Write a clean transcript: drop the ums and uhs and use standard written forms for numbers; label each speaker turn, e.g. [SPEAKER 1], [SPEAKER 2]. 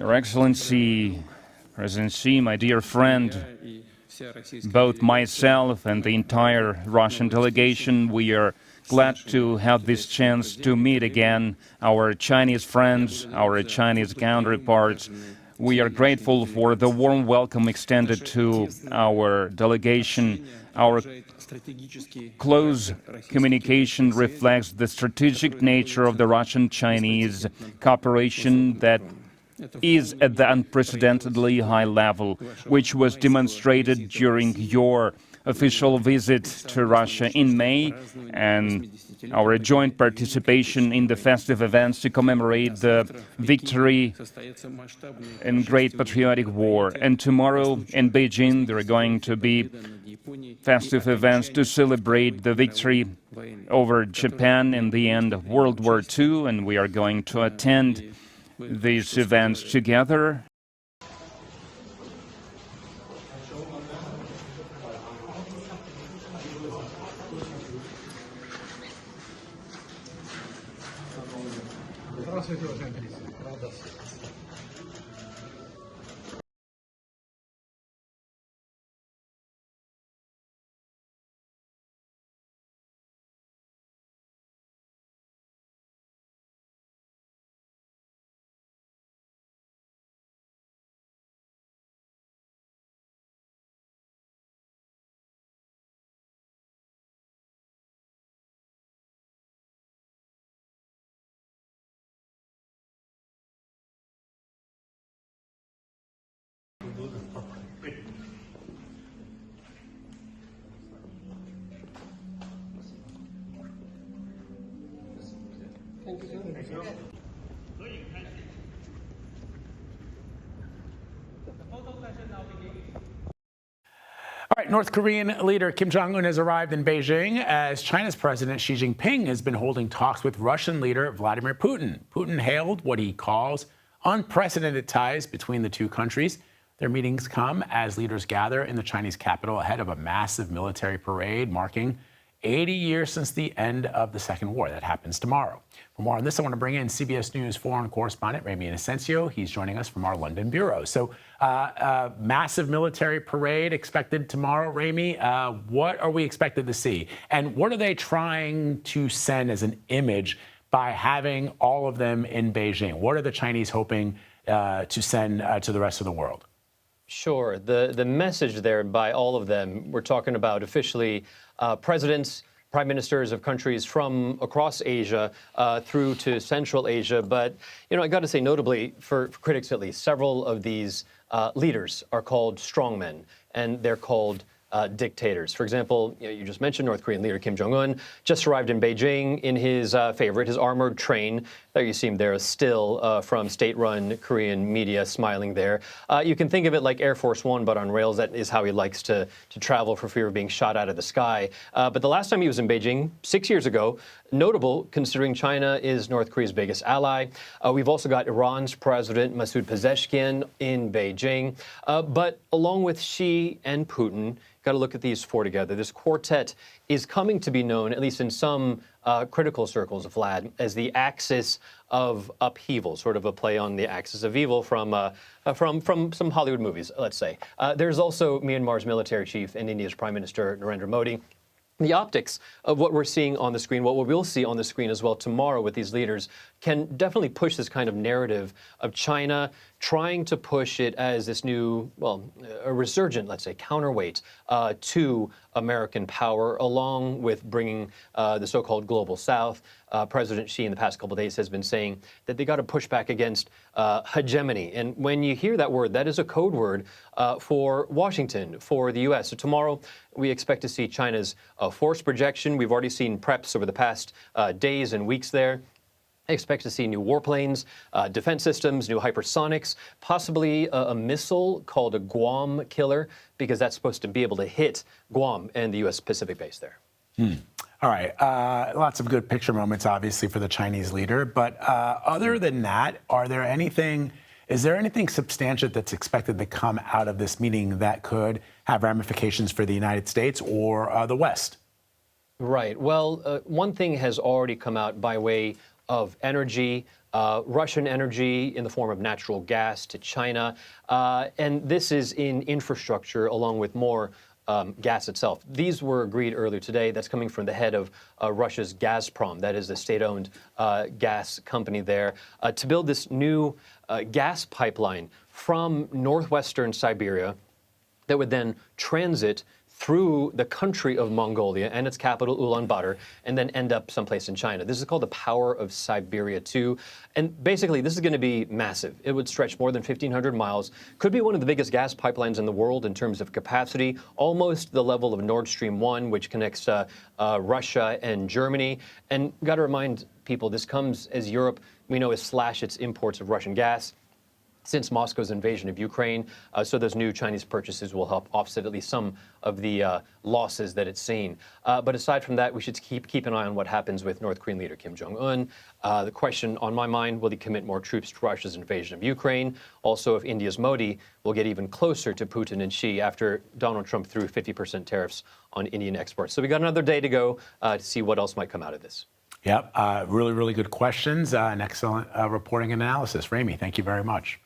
[SPEAKER 1] Your Excellency, President Xi, my dear friend, both myself and the entire Russian delegation, we are glad to have this chance to meet again our Chinese friends, our Chinese counterparts. We are grateful for the warm welcome extended to our delegation. Our close communication reflects the strategic nature of the Russian-Chinese cooperation that is at the unprecedentedly high level, which was demonstrated during your official visit to Russia in May and our joint participation in the festive events to commemorate the victory in Great Patriotic War. And tomorrow in Beijing there are going to be festive events to celebrate the victory over Japan in the end of World War II, and we are going to attend these events together.
[SPEAKER 2] All right, North Korean leader Kim Jong Un has arrived in Beijing as China's President Xi Jinping has been holding talks with Russian leader Vladimir Putin. Putin hailed what he calls unprecedented ties between the two countries. Their meetings come as leaders gather in the Chinese capital ahead of a massive military parade marking 80 years since the end of the Second War. That happens tomorrow. For more on this, I want to bring in CBS News foreign correspondent Ramy Inocencio. He's joining us from our London bureau. So, massive military parade expected tomorrow. Ramy, what are we expected to see? And what are they trying to send as an image by having all of them in Beijing? What are the Chinese hoping to send to the rest of the world?
[SPEAKER 3] Sure. The message there by all of them, we're talking about officially presidents, prime ministers of countries from across Asia through to Central Asia. But, you know, I got to say, notably, for critics at least, several of these leaders are called strongmen, and they're called dictators. For example, you just mentioned North Korean leader Kim Jong Un just arrived in Beijing in his favorite, his armored train. There you see him there, still from state-run Korean media smiling there. You can think of it like Air Force One, but on rails. That is how he likes to travel for fear of being shot out of the sky. But the last time he was in Beijing, 6 years ago, notable considering China is North Korea's biggest ally. We've also got Iran's President Masoud Pezeshkian in Beijing. But along with Xi and Putin, got to look at these four together. This quartet is coming to be known, at least in some critical circles of Vlad, as the axis of upheaval, sort of a play on the axis of evil from some Hollywood movies, let's say. There's also Myanmar's military chief and India's Prime Minister Narendra Modi. The optics of what we're seeing on the screen, what we will see on the screen as well tomorrow with these leaders, can definitely push this kind of narrative of China trying to push it as this new, well, a resurgent, let's say, counterweight to American power, along with bringing the so-called global South. President Xi in the past couple of days has been saying that they got to push back against hegemony. And when you hear that word, that is a code word for Washington, for the U.S. So tomorrow, we expect to see China's force projection. We've already seen preps over the past days and weeks there. I expect to see new warplanes, defense systems, new hypersonics, possibly a missile called a Guam killer, because that's supposed to be able to hit Guam and the U.S. Pacific base there.
[SPEAKER 2] All right. Lots of good picture moments, obviously, for the Chinese leader. But other than that, is there anything substantial that's expected to come out of this meeting that could have ramifications for the United States or the West?
[SPEAKER 3] Right. Well, one thing has already come out by way of energy, Russian energy in the form of natural gas to China. And this is in infrastructure along with more gas itself. These were agreed earlier today. That's coming from the head of Russia's Gazprom, that is the state-owned gas company there, to build this new gas pipeline from northwestern Siberia that would then transit through the country of Mongolia and its capital, Ulaanbaatar, and then end up someplace in China. This is called the Power of Siberia 2. And basically, this is going to be massive. It would stretch more than 1,500 miles. Could be one of the biggest gas pipelines in the world in terms of capacity, almost the level of Nord Stream 1, which connects Russia and Germany. And got to remind people, this comes as Europe, we know, has slashed its imports of Russian gas since Moscow's invasion of Ukraine. So those new Chinese purchases will help offset at least some of the losses that it's seen. But aside from that, we should keep an eye on what happens with North Korean leader Kim Jong Un. The question on my mind, will he commit more troops to Russia's invasion of Ukraine? Also, if India's Modi will get even closer to Putin and Xi after Donald Trump threw 50% tariffs on Indian exports. So we got another day to go to see what else might come out of this.
[SPEAKER 2] Yep, really, really good questions and excellent reporting and analysis. Ramy, thank you very much.